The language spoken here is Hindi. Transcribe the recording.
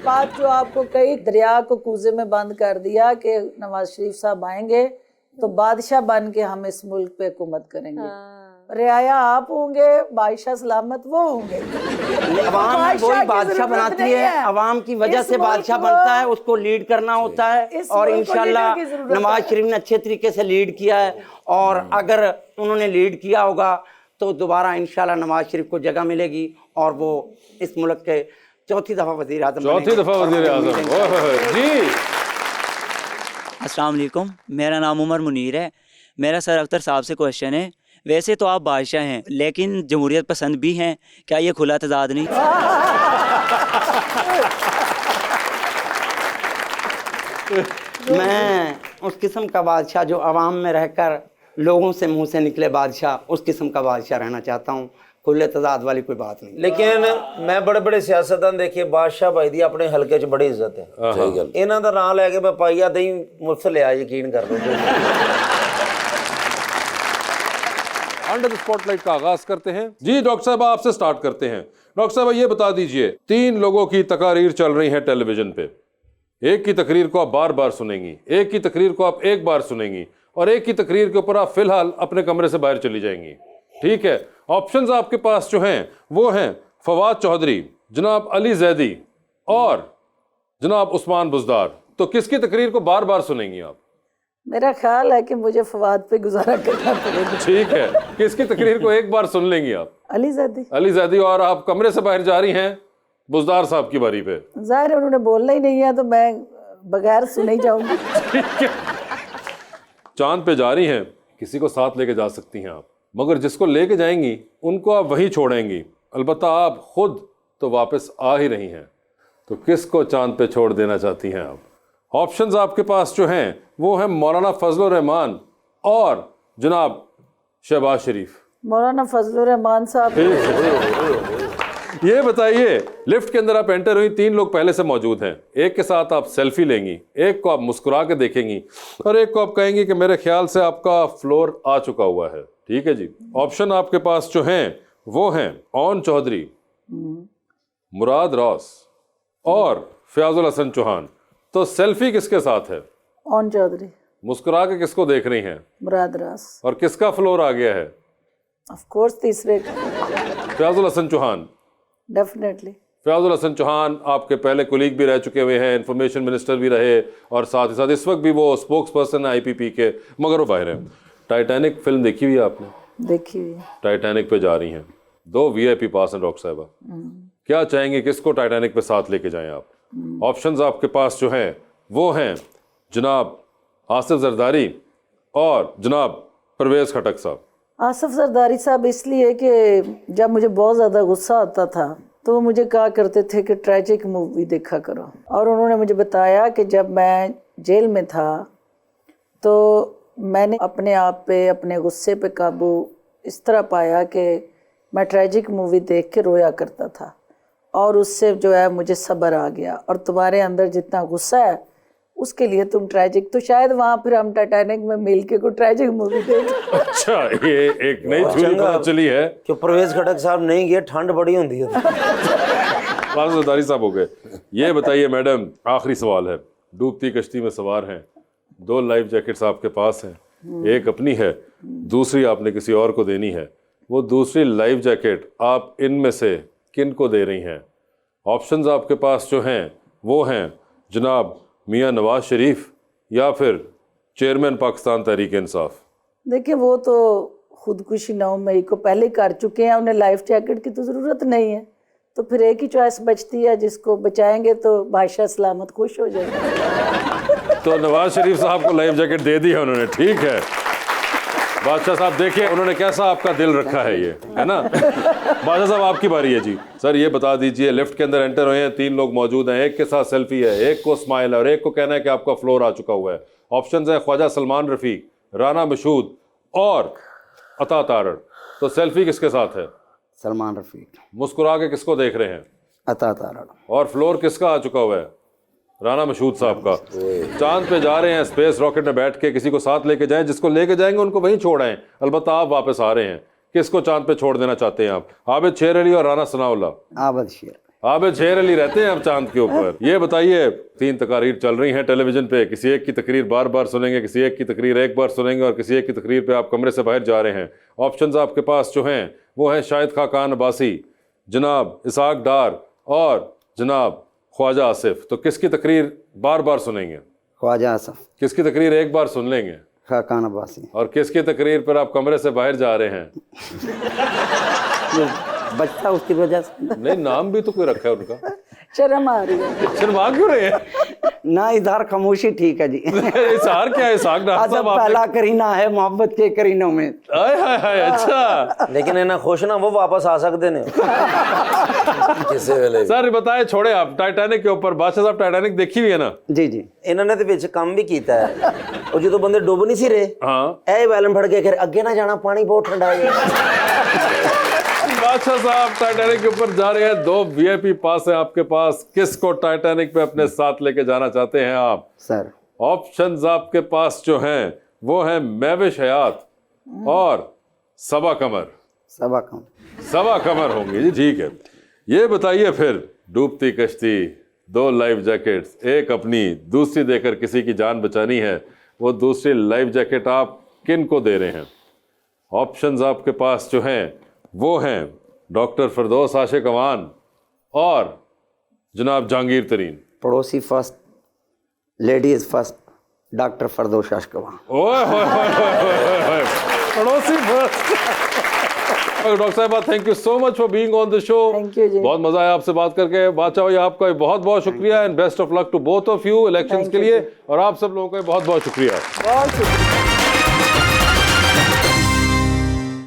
बात जो आपको कही, दरिया को कूजे में बंद कर दिया कि नवाज शरीफ साहब आएंगे तो बादशाह बन के हम इस मुल्क पे हुकूमत करेंगे। रियाया आप होंगे, बादशाह सलामत वो होंगे। अवाम वही बादशाह बनाती है, अवाम की वजह से बादशाह बनता है, उसको लीड करना होता है। और इंशाल्लाह नवाज शरीफ ने अच्छे तरीके से लीड किया है, और अगर उन्होंने लीड किया होगा तो दोबारा इंशाल्लाह नवाज शरीफ को जगह मिलेगी और वो इस मुल्क के चौथी दफा वज़ीर आज़म जी। अस्सलाम वालेकुम, मेरा नाम उमर मुनीर है। मेरा सर अख्तर साहब से क्वेश्चन है, वैसे तो आप बादशाह हैं लेकिन जमहूरियत पसंद भी हैं, क्या ये खुला तजाद नहीं? मैं उस किस्म का बादशाह जो अवाम में रहकर लोगों से मुंह से निकले बादशाह, उस किस्म का बादशाह रहना चाहता हूँ। खुले तजाद वाली कोई बात नहीं। लेकिन मैं बड़े बड़े सियासतदान देखिए, बादशाह भाई दी अपने हल्के च बड़ी इज्जत है। सही गल, इन्हां दा नाम लैके मैं पाइया दही मुफ्त लिया, यकीन कर लो। अंडर द स्पॉटलाइट का आगाज करते हैं। जी डॉक्टर साहब, आपसे स्टार्ट करते हैं। डॉक्टर साहब ये बता दीजिए, 3 लोगों की तकारीर चल रही है टेलीविजन पे। एक की तकरीर को आप बार बार सुनेंगी, एक की तकरीर को आप एक बार सुनेंगी, और एक की तकरीर के ऊपर आप फिलहाल अपने कमरे से बाहर चली जाएंगी। ठीक है, ऑप्शंस आपके पास जो हैं वो हैं फवाद चौधरी, जनाब अली जैदी और जनाब उस्मान बुज़दार। तो किसकी तकरीर को बार बार सुनेंगी आप? मेरा ख्याल है कि मुझे फवाद पे गुजारा करना पड़ेगा। ठीक है, किसकी तकरीर को एक बार सुन लेंगी आप? अली जैदी। अली जैदी। और आप कमरे से बाहर जा रही हैं बुज़दार साहब की बारी पे। जाहिर है उन्होंने बोलना ही नहीं है तो मैं बगैर सुने ही जाऊंगी। चांद पे जा रही हैं, किसी को साथ लेके जा सकती हैं आप, मगर जिसको लेके जाएंगी उनको आप वहीं छोड़ेंगी। अलबत्ता आप खुद तो वापस आ ही रही हैं, तो किसको चांद पे छोड़ देना चाहती हैं आप? ऑप्शंस आपके पास जो हैं वो हैं मौलाना फजलुर रहमान और जनाब शहबाज शरीफ। मौलाना फजलुर रहमान साहब। ये बताइए, लिफ्ट के अंदर आप एंटर हुई, 3 लोग पहले से मौजूद हैं। एक के साथ आप सेल्फी लेंगी, एक को आप मुस्कुरा के देखेंगी, और एक को आप कहेंगी कि मेरे ख्याल से आपका फ्लोर आ चुका हुआ है। ठीक है जी। ऑप्शन आपके पास जो हैं वो हैं ओन चौधरी, मुराद रॉस और फयाजुल हसन चौहान। तो सेल्फी किसके साथ है? ओन चौधरी। मुस्कुरा के किसको देख रही हैं? मुराद रॉस। और किसका फ्लोर आ गया है? ऑफ कोर्स तीसरे। फयाजुल हसन चौहान। डेफिनेटली। फयाजुल हसन चौहान आपके पहले कुलीग भी रह चुके हुए हैं, इंफॉर्मेशन मिनिस्टर भी रहे, और साथ ही साथ इस वक्त भी वो स्पोक्स पर्सन है IPP के, मगर वो बाहर हैं। टाइटैनिक फिल्म देखी हुई है आपने? देखी हुई। टाइटैनिक पे जा रही हैं, 2 VIP पास हैं डॉक्टर साहबा। क्या चाहेंगे, किसको टाइटैनिक पे साथ लेके जाएं आप? ऑप्शंस आपके पास जो हैं वो हैं जनाब आसिफ जरदारी और जनाब परवेज खटक साहब। आसिफ जरदारी साहब इसलिए कि जब मुझे बहुत ज़्यादा गुस्सा आता था तो वो मुझे कहा करते थे कि ट्रेजिक मूवी देखा करो, और उन्होंने मुझे बताया कि जब मैं जेल में था तो मैंने अपने आप पे, अपने गुस्से पे काबू इस तरह पाया कि मैं ट्रेजिक मूवी देख के रोया करता था, और उससे जो है मुझे सब्र आ गया। और तुम्हारे अंदर जितना गुस्सा है उसके लिए तुम ट्रेजिक, तो शायद वहाँ फिर हम टाइटैनिक में मिल के कोई ट्रेजिक मूवी देख। अच्छा, ये एक नई थ्योरी पता चली है कि परवेज खटक साहब नहीं गए, ठंड बड़ी होती है। जरदारी साहब हो गए। ये बताइए मैडम, आखिरी सवाल है। डूबती कश्ती में सवार हैं, 2 लाइफ जैकेट्स आपके पास हैं, एक अपनी है, दूसरी आपने किसी और को देनी है। वो दूसरी लाइफ जैकेट आप इनमें से किन को दे रही हैं? ऑप्शंस आपके पास जो हैं वो हैं जनाब मियां नवाज शरीफ या फिर चेयरमैन पाकिस्तान तहरीक इंसाफ। देखिए वो तो खुदकुशी 9 मई को पहले कर चुके हैं, उन्हें लाइफ जैकेट की तो ज़रूरत नहीं है, तो फिर एक ही चॉइस बचती है, जिसको बचाएंगे तो बादशाह सलामत खुश हो जाएंगे। तो नवाज शरीफ साहब को लाइफ जैकेट दे दी है उन्होंने। ठीक है बादशाह साहब, देखिए उन्होंने कैसा आपका दिल रखा है, ये है ना। बादशाह साहब आपकी बारी है जी। सर ये बता दीजिए, लिफ्ट के अंदर एंटर हुए हैं, 3 लोग मौजूद हैं, एक के साथ सेल्फी है, एक को स्माइल है और एक को कहना है कि आपका फ्लोर आ चुका हुआ है। ऑप्शंस है ख्वाजा सलमान रफ़ी, राना मशहूद और अता तारड़। तो सेल्फी किसके साथ है? सलमान रफ़ी। मुस्कुरा के किसको देख रहे हैं? अता तारड़। और फ्लोर किसका आ चुका हुआ है? राना मशहूद साहब का। चांद पे जा रहे हैं, स्पेस रॉकेट में बैठ के, किसी को साथ लेके जाएं, जिसको लेके जाएंगे उनको वहीं छोड़ आएं। अलबत्ता आप वापस आ रहे हैं, किसको चांद पे छोड़ देना चाहते हैं आप? आबिद शेर अली और राना सनाउल्लाह। आबिद शेर। आबिद शेर अली रहते हैं अब चांद के ऊपर। ये बताइए 3 तकारीर चल रही हैं टेलीविजन पे, किसी एक की तकरीर बार बार सुनेंगे, किसी एक की तकरीर एक बार सुनेंगे और किसी एक की तकरीर पे आप कमरे से बाहर जा रहे हैं। ऑप्शंस आपके पास जो हैं वो हैं शाहिद खाकान अब्बासी, जनाब इसाक डार और जनाब ख्वाजा आसिफ। तो किसकी तकरीर बार बार सुनेंगे? ख्वाजा आसिफ। किसकी तकरीर एक बार सुन लेंगे? खाकान अब्बासी। और किसकी तकरीर पर आप कमरे से बाहर जा रहे हैं? बच्चा उसकी वजह से नहीं, नाम भी तो कोई रखा है उनका। शर्म आ रही है। शर्मा क्यों रहे हैं? ना, इधर खामोशी ठीक है जी। इसार क्या है? इसाक डार अदब साहब आपने- पहला करीना है मोहब्बत के करीनों में। आय हाय हाय, अच्छा। लेकिन इन्हें खुश ना वो वापस आ सकते ने किसी वेले। सर बताए छोड़े आप टाइटैनिक के ऊपर। बादशाह साहब टाइटैनिक देखी हुई है ना? जी जी। इन्होंने तो विच काम भी किया है और जो बंदे डुब नहीं सी रहे हाँ, ए बैलन फड़ के अगे ना जाना, पानी बहुत ठंडा है। बादशाह साहब टाइटैनिक के ऊपर जा रहे हैं। 2 VIP पास है आपके पास। किसको टाइटैनिक पे अपने साथ लेके जाना चाहते हैं आप? सर ऑप्शंस आपके पास जो हैं वो हैं महविश हयात और सबा कमर। सबा कमर होंगी जी, ठीक है। ये बताइए फिर, डूबती कश्ती, 2 लाइफ जैकेट्स, एक अपनी दूसरी देकर किसी की जान बचानी है, वो दूसरी लाइफ जैकेट आप किन को दे रहे हैं? ऑप्शंस आपके पास जो हैं वो हैं डॉक्टर फिरदौस आशिक अवान और जनाब जहांगीर तरीन। पड़ोसी first, ladies first, doctor Firdaus आशिक अवान। ओए होए होए होए होए होए, पड़ोसी फर्स्ट। डॉक्टर साहब thank you so much for being on the show. Thank you जी। बहुत मजा आया आपसे बात करके। बादशाह भाई आपका बहुत बहुत शुक्रिया and best of luck to both of you elections के लिए, और आप सब लोगों का बहुत बहुत शुक्रिया। बहुत शुक्रिया।